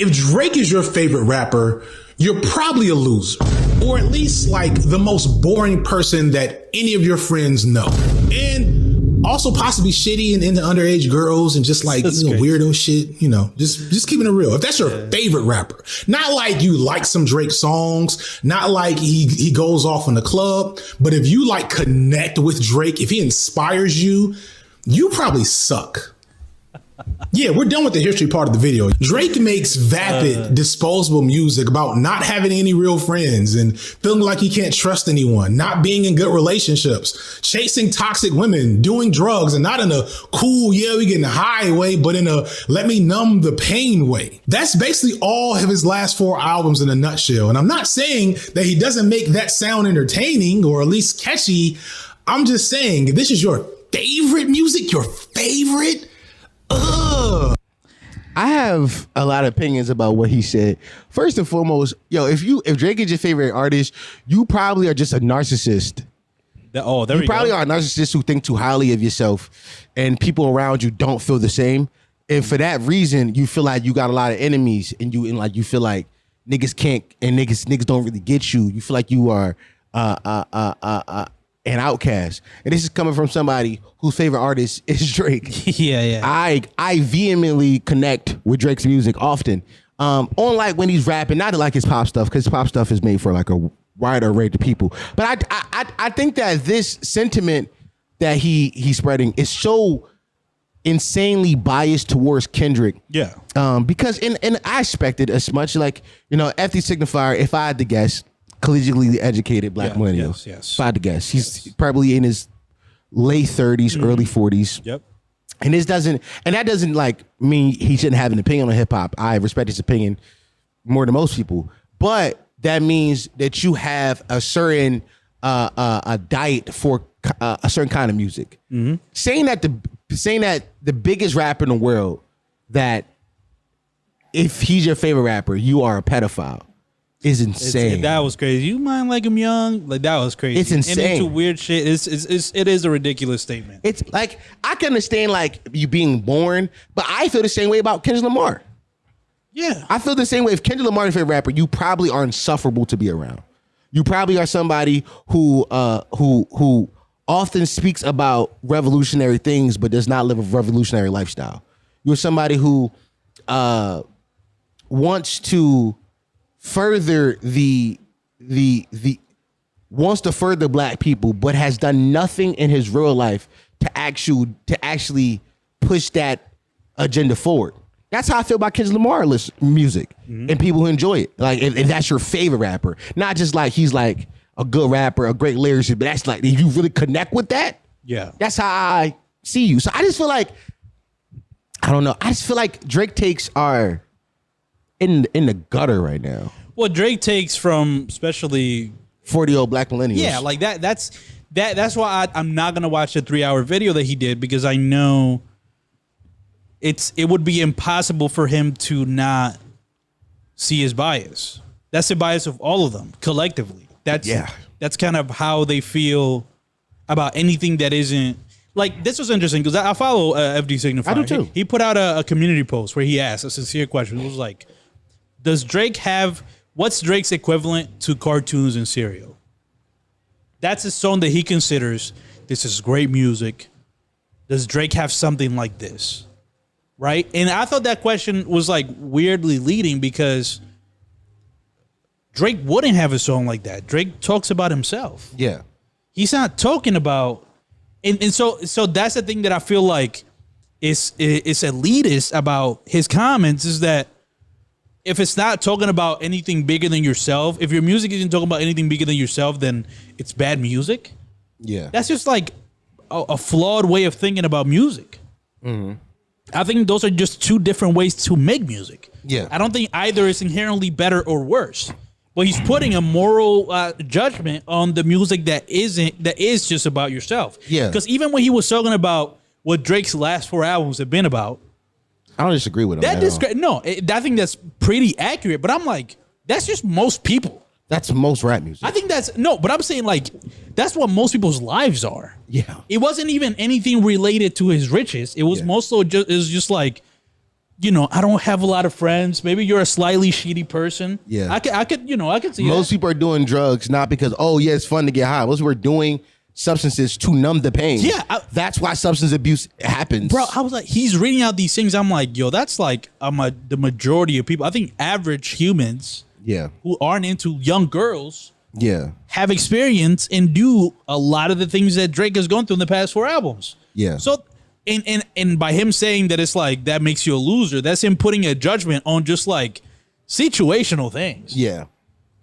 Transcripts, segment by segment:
If Drake is your favorite rapper, you're probably a loser, or at least like the most boring person that any of your friends know. And also possibly shitty and into underage girls and just like weirdo shit, just keeping it real. If that's your favorite rapper, not like you like some Drake songs, not like he goes off in the club, but if you like connect with Drake, if he inspires you, you probably suck. Yeah, we're done with the history part of the video. Drake makes vapid, disposable music about not having any real friends and feeling like he can't trust anyone, not being in good relationships, chasing toxic women, doing drugs, and not in a cool, we getting high way, but in a let me numb the pain way. That's basically all of his last 4 albums in a nutshell. And I'm not saying that he doesn't make that sound entertaining or at least catchy. I'm just saying, if this is your favorite music, your favorite, I have a lot of opinions about what he said. First and foremost, if Drake is your favorite artist, you probably are just a narcissist. You probably are a narcissist who think too highly of yourself, and people around you don't feel the same. And for that reason, you feel like you got a lot of enemies, and you feel like niggas can't, and niggas don't really get you. You feel like you are an outcast. And this is coming from somebody whose favorite artist is Drake. Yeah. I vehemently connect with Drake's music often. On like when he's rapping, not like his pop stuff, because pop stuff is made for like a wider array of people. But I think that this sentiment that he's spreading is so insanely biased towards Kendrick. Yeah. Because and I expected as much, like, FD Signifer, if I had to guess, collegiately educated black millennial. Yes. If I had to guess, he's probably in his late 30s, early 40s. Yep. And that doesn't like mean he shouldn't have an opinion on hip hop. I respect his opinion more than most people, but that means that you have a certain a diet for a certain kind of music. Mm-hmm. Saying that the biggest rapper in the world, that if he's your favorite rapper, you are a pedophile, is insane. That was crazy. You mind like him young? Like, that was crazy. It's insane. And into weird shit. It is a ridiculous statement. It's like, I can understand like you being born, but I feel the same way about Kendrick Lamar. Yeah. I feel the same way. If Kendrick Lamar is your favorite rapper, you probably are insufferable to be around. You probably are somebody who often speaks about revolutionary things but does not live a revolutionary lifestyle. You're somebody who wants to further wants to further black people, but has done nothing in his real life to actually push that agenda forward. That's how I feel about Kendrick Lamar music and people who enjoy it. Like, if that's your favorite rapper, not just like he's like a good rapper, a great lyricist, but that's like, if you really connect with that, that's how I see you. So I just feel like, I don't know. I just feel like Drake takes are in the gutter right now. Well, Drake takes from especially 40-year-old black millennials. Yeah, like that's why I'm not gonna watch the 3-hour video that he did, because I know it would be impossible for him to not see his bias. That's the bias of all of them collectively. That's kind of how they feel about anything that isn't. Like, this was interesting because I follow FD Signifer. I do too. He put out a community post where he asked a sincere question. It was like, what's Drake's equivalent to cartoons and cereal? That's a song that he considers, this is great music. Does Drake have something like this? Right? And I thought that question was like weirdly leading, because Drake wouldn't have a song like that. Drake talks about himself. Yeah. He's not talking about, and so that's the thing that I feel like is elitist about his comments, is that if it's not talking about anything bigger than yourself, if your music isn't talking about anything bigger than yourself, then it's bad music. Yeah. That's just like a flawed way of thinking about music. Mm-hmm. I think those are just two different ways to make music. Yeah. I don't think either is inherently better or worse. But he's putting a moral judgment on the music that is just about yourself. Yeah. Because even when he was talking about what Drake's last 4 albums have been about, I don't disagree with him. I think that's pretty accurate. But I'm like, that's just most people. That's most rap music. I think but I'm saying, like, that's what most people's lives are. Yeah. It wasn't even anything related to his riches. It was just like I don't have a lot of friends. Maybe you're a slightly shitty person. Yeah. I could see Most that. people are doing drugs not because, it's fun to get high. Most people are doing substances to numb the pain. Yeah, that's why substance abuse happens. Bro, I was like, he's reading out these things. I'm like, yo, that's like the majority of people. I think average humans who aren't into young girls have experience and do a lot of the things that Drake has gone through in the past 4 albums. Yeah. So, and by him saying that it's like, that makes you a loser, that's him putting a judgment on just like situational things. Yeah.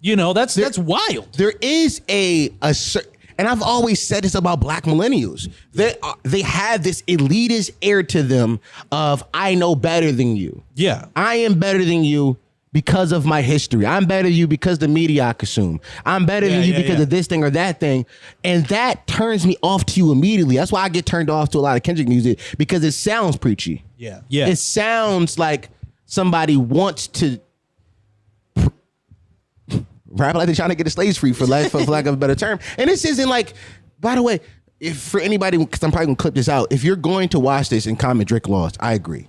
That's wild. There is a certain, and I've always said this about black millennials. They have this elitist air to them of, I know better than you. Yeah. I am better than you because of my history. I'm better than you because the media I consume. I'm better than you because of this thing or that thing. And that turns me off to you immediately. That's why I get turned off to a lot of Kendrick music, because it sounds preachy. Yeah. Yeah. It sounds like somebody wants to rap like they're trying to get the slaves free, for lack of a better term. And this isn't like, by the way, if for anybody, because I'm probably gonna clip this out, if you're going to watch this and comment Drake lost, I agree.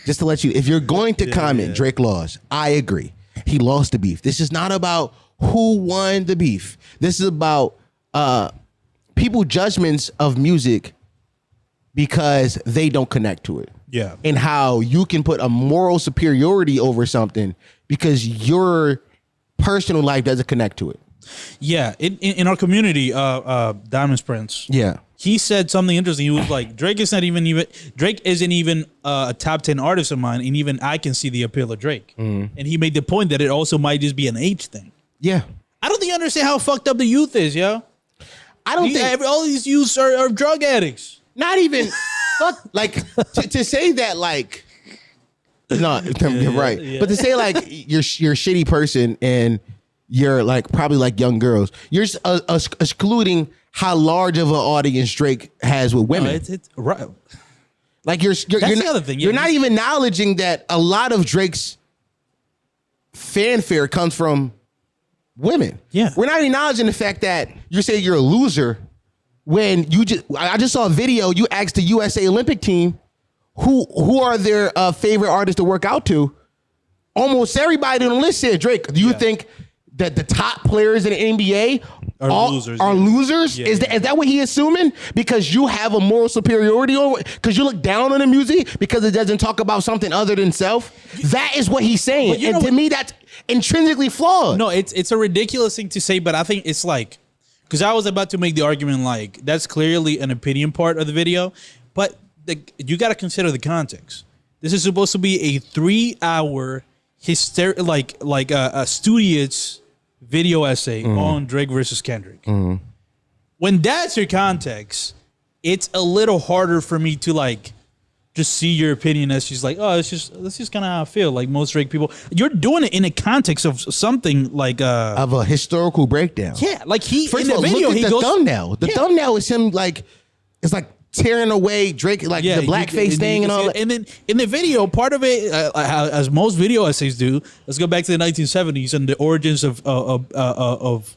Just to let you, if you're going to comment Drake lost, I agree. He lost the beef. This is not about who won the beef. This is about people judgments of music because they don't connect to it. Yeah. And how you can put a moral superiority over something because your personal life doesn't connect to it. Yeah. In our community, Diamond Prince. Yeah. He said something interesting. He was like, Drake isn't even a top 10 artist of mine, and even I can see the appeal of Drake. And he made the point that it also might just be an age thing. Yeah. I don't think you understand how fucked up the youth is, yo. I don't think all these youths are drug addicts. Not even like to say that, like, no, you're right. Yeah. But to say like you're a shitty person and you're like probably like young girls, you're excluding how large of an audience Drake has with women. No, it's right. Like you're the other thing. Yeah, you're not even acknowledging that a lot of Drake's fanfare comes from women. Yeah. We're not acknowledging the fact that you're saying you're a loser when I just saw a video, you asked the USA Olympic team who are their favorite artists to work out to. Almost everybody on the list said Drake. Do you think that the top players in the NBA are losers? Yeah, is that what he assuming? Because you have a moral superiority over, because you look down on the music because it doesn't talk about something other than self? That is what he's saying. And to me, that's intrinsically flawed. No, it's a ridiculous thing to say, but I think it's like, because I was about to make the argument like, that's clearly an opinion part of the video, but you got to consider the context. This is supposed to be a 3-hour a studious video essay on Drake versus Kendrick. When that's your context, it's a little harder for me to like just see your opinion as she's like, oh, that's just kind of how I feel. Like most Drake people, you're doing it in a context of something like of a historical breakdown. Yeah, like First of all, look at the thumbnail. The thumbnail is him like, it's like tearing away Drake, like the blackface thing and all that. And then in the video, part of it, as most video essays do, let's go back to the 1970s and the origins of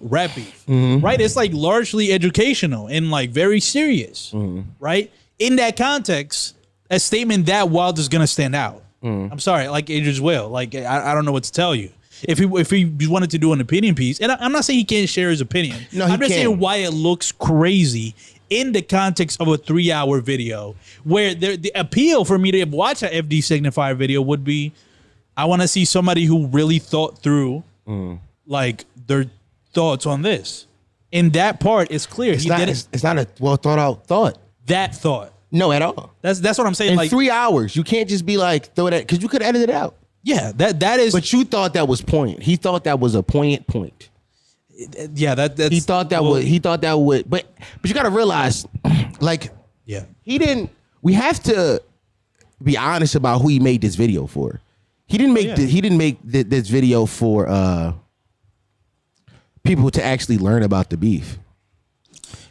rap beef, right? It's like largely educational and like very serious, right? In that context, a statement that wild is gonna stand out. I'm sorry, like Idris will. Like I don't know what to tell you. If he wanted to do an opinion piece, and I'm not saying he can't share his opinion. No, I'm just saying why it looks crazy in the context of a 3-hour video, where the appeal for me to watch an FD Signifer video would be, I want to see somebody who really thought through like their thoughts on this. In that part, it's clear it's not a well thought out thought. That thought. No, at all. That's what I'm saying. In like 3 hours, you can't just be like throw that, because you could edit it out. Yeah, that is. But you thought that was point. He thought that was a poignant point. Yeah, that's. He thought that would. But you got to realize, like, he didn't. We have to be honest about who he made this video for. He didn't make. He didn't make this video for people to actually learn about the beef.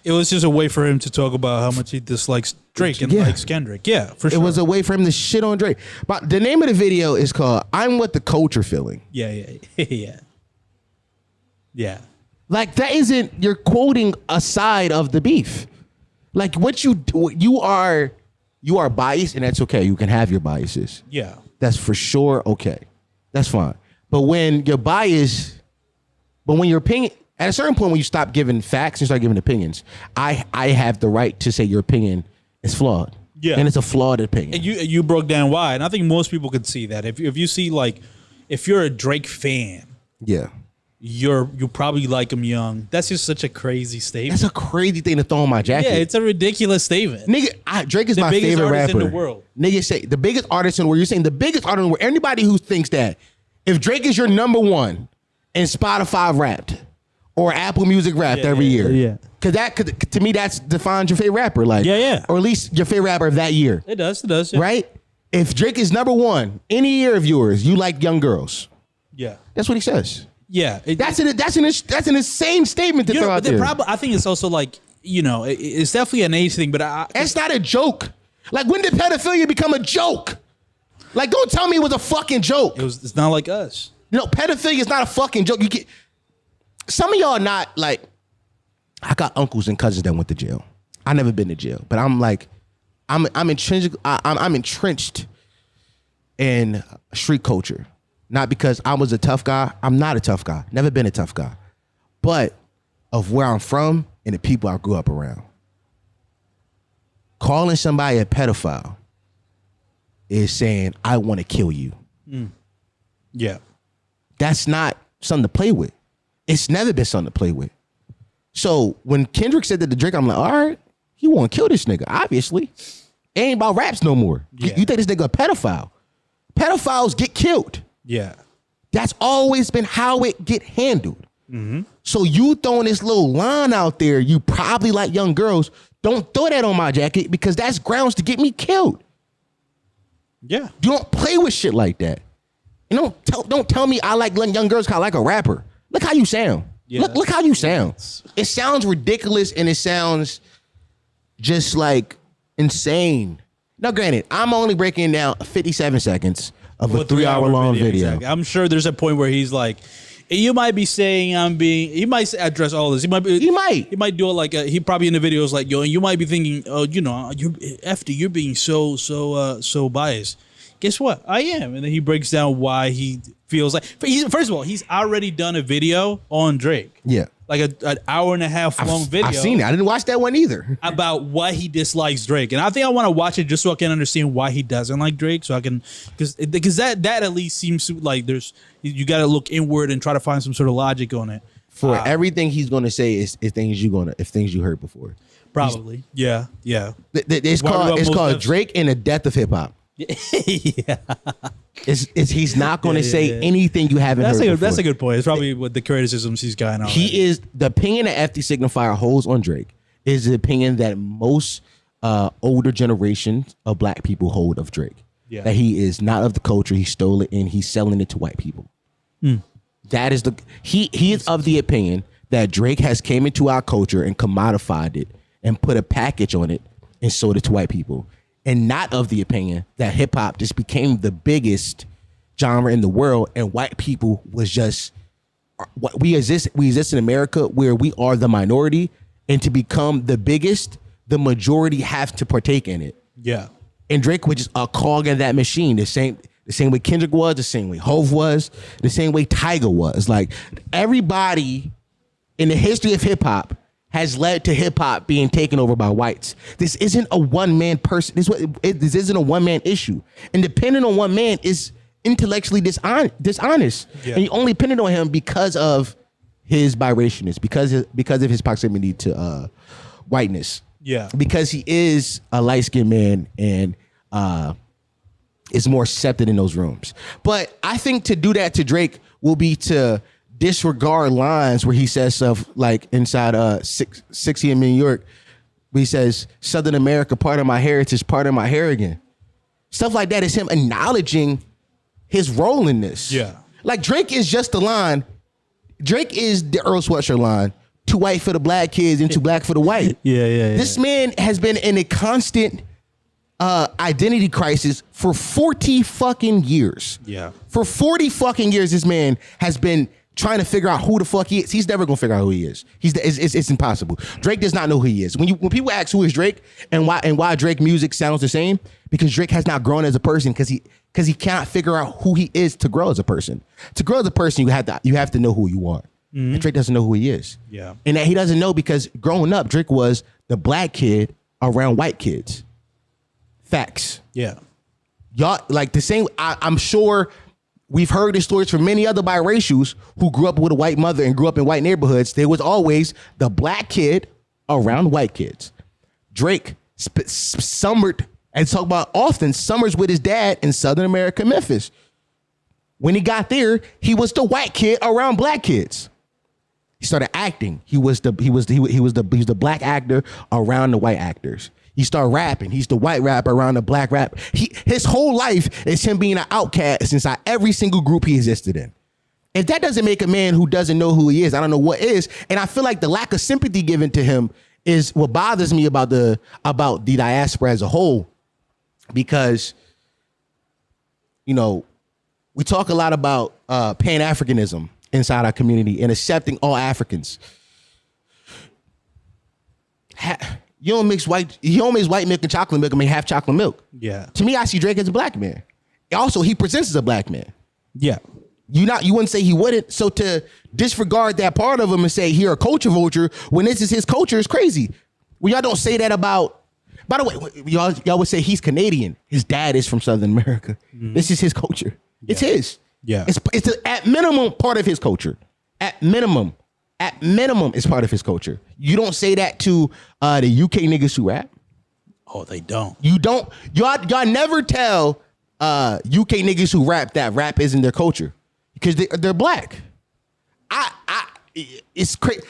It was just a way for him to talk about how much he dislikes Drake and likes Kendrick. Yeah, for sure. It was a way for him to shit on Drake. But the name of the video is called "I'm What the Culture Feeling." Yeah. Like that isn't, you're quoting a side of the beef. Like what you are you are biased, and that's okay. You can have your biases. Yeah. That's for sure okay. That's fine. But when your bias, but when your opinion, at a certain point when you stop giving facts and start giving opinions, I have the right to say your opinion is flawed. Yeah. And it's a flawed opinion. And you broke down why. And I think most people could see that. If you see, like, if you're a Drake fan, yeah. you probably like him young. That's just such a crazy statement. That's a crazy thing to throw on my jacket. Yeah, it's a ridiculous statement. Nigga, Drake is The my biggest favorite artist rapper in the world. Nigga say the biggest artist in the world. You're saying the biggest artist in the world. Anybody who thinks that if Drake is your number one and Spotify Wrapped or Apple Music Wrapped every year, yeah. Cause to me that's defines your favorite rapper, like Yeah. or at least your favorite rapper of that year. It does. Yeah. Right? If Drake is number one any year of yours, you like young girls. Yeah. That's what he says. Yeah. That's an insane statement to throw out there. I think it's also like, it's definitely an age thing, but It's not a joke. Like, when did pedophilia become a joke? Like, don't tell me it was a fucking joke. it's not like us. Pedophilia is not a fucking joke. Some of y'all not like. I got uncles and cousins that went to jail. I never been to jail, but I'm like, I'm entrenched in street culture. Not because I was a tough guy. I'm not a tough guy. Never been a tough guy, but of where I'm from and the people I grew up around. Calling somebody a pedophile is saying, I want to kill you. Yeah. That's not something to play with. It's never been something to play with. So when Kendrick said that to Drake, I'm like, all right, he want to kill this nigga, obviously. It ain't about raps no more. Yeah. You think this nigga a pedophile. Pedophiles get killed. Yeah. That's always been how it get handled. Mm-hmm. So you throwing this little line out there, you probably like young girls. Don't throw that on my jacket because that's grounds to get me killed. Yeah. You don't play with shit like that. And don't tell me I like young girls because I like a rapper. Look how you sound. Yeah. Look how you sound. It sounds ridiculous and it sounds just like insane. Now, granted, I'm only breaking down 57 seconds of a 3-hour long video. Exactly. I'm sure there's a point where he's like, you might be saying he might address all this. He might do it like he probably in the video is like, yo, and you might be thinking, oh, you're being so biased. Guess what? I am. And then he breaks down why he feels like, first of all, he's already done a video on Drake. Yeah. Like an hour and a half long video. I've seen it. I didn't watch that one either. About why he dislikes Drake. And I think I want to watch it just so I can understand why he doesn't like Drake. So I can, because that at least seems like you got to look inward and try to find some sort of logic on it. For everything he's going to say is things you heard before. Probably. Yeah. It's called Drake and the Death of Hip Hop. Yeah. He's not going to say anything you haven't heard before. That's a good point. It's probably what the criticisms he's gotten on. He is the opinion that FD Signifier holds on Drake is the opinion that most older generations of black people hold of Drake. Yeah. That he is not of the culture. He stole it and he's selling it to white people. That is he is of the opinion that Drake has came into our culture and commodified it and put a package on it and sold it to white people. And not of the opinion that hip hop just became the biggest genre in the world and white people was just we exist in America where we are the minority, and to become the biggest, the majority have to partake in it. Yeah. And Drake was just a cog in that machine. The same way Kendrick was, the same way Hove was, the same way Tyga was. Like, everybody in the history of hip hop has led to hip hop being taken over by whites. This isn't a one-man person. This isn't a one-man issue. And depending on one man is intellectually dishonest. Yeah. And you only depended on him because of his biracialness, because of his proximity to whiteness. Yeah. Because he is a light-skinned man and is more accepted in those rooms. But I think to do that to Drake will be to disregard lines where he says stuff like inside 60 in New York, where he says, Southern America, part of my heritage, part of my Harrigan. Stuff like that is him acknowledging his role in this. Yeah. Like, Drake is just the line. Drake is the Earl Sweatshirt line. Too white for the black kids and too black for the white. Yeah. This man has been in a constant identity crisis for 40 fucking years. Yeah. For 40 fucking years, this man has been trying to figure out who the fuck he is. He's never gonna figure out who he is. It's impossible. Drake does not know who he is. When people ask who is Drake and why Drake music sounds the same, because Drake has not grown as a person because he cannot figure out who he is to grow as a person. To grow as a person, you have to know who you are. And Drake doesn't know who he is. Yeah. And that he doesn't know because growing up, Drake was the black kid around white kids. Facts. Yeah. Y'all like the same. I'm sure we've heard the stories from many other biracials who grew up with a white mother and grew up in white neighborhoods. There was always the black kid around white kids. Drake summered and talk about often summers with his dad in Southern America, Memphis. When he got there, he was the white kid around black kids. He started acting. He was the black actor around the white actors. He started rapping. He's the white rapper around the black rap. His whole life is him being an outcast inside every single group he existed in. If that doesn't make a man who doesn't know who he is, I don't know what is. And I feel like the lack of sympathy given to him is what bothers me about the diaspora as a whole, because, you know, we talk a lot about Pan-Africanism inside our community and accepting all Africans. You don't mix white milk and chocolate milk and make half chocolate milk. Yeah. To me, I see Drake as a black man. Also, he presents as a black man. Yeah. You wouldn't say he wouldn't. So to disregard that part of him and say you're a culture vulture when this is his culture is crazy. Well, y'all don't say that about. By the way, y'all would say he's Canadian. His dad is from Southern America. This is his culture. It's his. Yeah. It's at minimum part of his culture. At minimum, it's part of his culture. You don't say that to the UK niggas who rap. Oh, they don't. You don't. Y'all never tell UK niggas who rap that rap isn't their culture because they're black. It's crazy.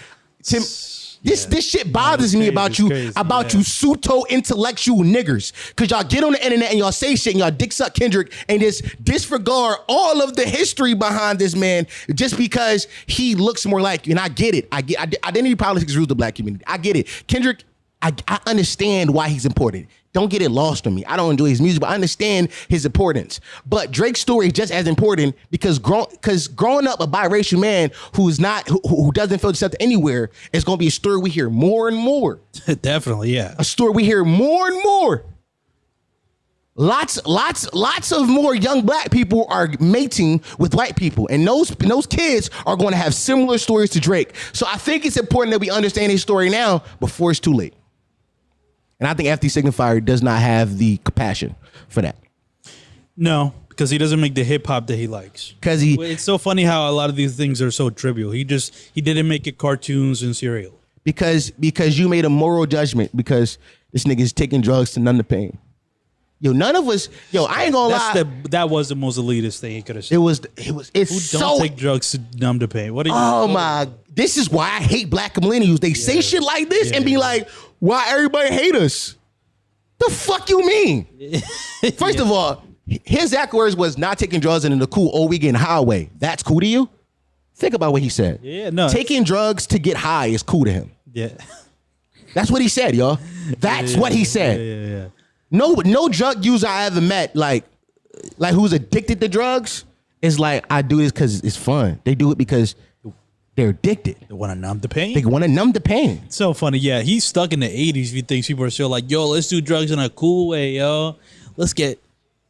This shit bothers me about you, crazy. you pseudo intellectual niggers. Cause y'all get on the internet and y'all say shit and y'all dick suck Kendrick and just disregard all of the history behind this man just because he looks more like you. And I get it. Identity politics rules the black community. I get it. Kendrick, I understand why he's important. Don't get it lost on me. I don't enjoy his music, but I understand his importance. But Drake's story is just as important because growing up a biracial man who doesn't feel accepted anywhere is going to be a story we hear more and more. Definitely, yeah. A story we hear more and more. Lots of more young black people are mating with white people, and those kids are going to have similar stories to Drake. So I think it's important that we understand his story now before it's too late. And I think FD Signifer does not have the compassion for that. No, because he doesn't make the hip hop that he likes. It's so funny how a lot of these things are so trivial. He didn't make it cartoons and cereal. Because you made a moral judgment because this nigga is taking drugs to numb the pain. None of us. I ain't gonna lie. That was the most elitist thing he could have said. It's Who don't take drugs to numb the pain? What? This is why I hate black millennials. They say shit like this and be like, "Why everybody hate us?" The fuck you mean? First of all, his exact words was not taking drugs and in the cool. Oh, we getting high way. That's cool to you? Think about what he said. Yeah, no. Taking drugs to get high is cool to him. Yeah. That's what he said, y'all. That's what he said. Yeah. No drug user I ever met, like who's addicted to drugs, is like, I do this because it's fun. They do it because they're addicted. They want to numb the pain. They want to numb the pain. It's so funny. Yeah, he's stuck in the 80s. If you think people are still like, yo, let's do drugs in a cool way, yo.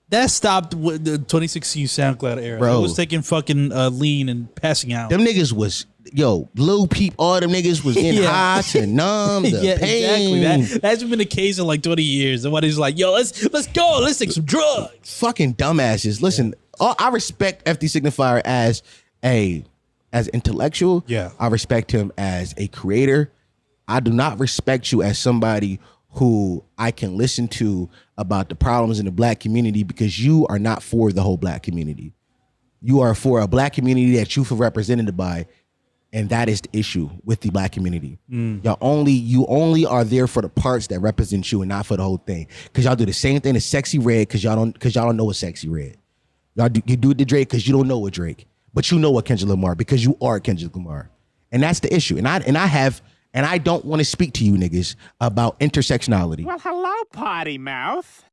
That stopped with the 2016 SoundCloud era. Bro. I was taking fucking lean and passing out. Them niggas was, Lil Peep, all them niggas was in high to numb the pain. Exactly. That's been the case in like 20 years. Somebody's like, yo, let's go. Let's take some drugs. Fucking dumbasses. Listen, I respect FD Signifer as intellectual. Yeah. I respect him as a creator. I do not respect you as somebody who I can listen to about the problems in the black community because you are not for the whole black community. You are for a black community that you feel represented by, and that is the issue with the black community. You only are there for the parts that represent you and not for the whole thing. Because y'all do the same thing as Sexy Red because y'all don't know what Sexy Red. You do it to Drake because you don't know what Drake, but you know what Kendrick Lamar because you are Kendrick Lamar, and that's the issue. And I don't want to speak to you niggas about intersectionality. Well, hello, potty mouth.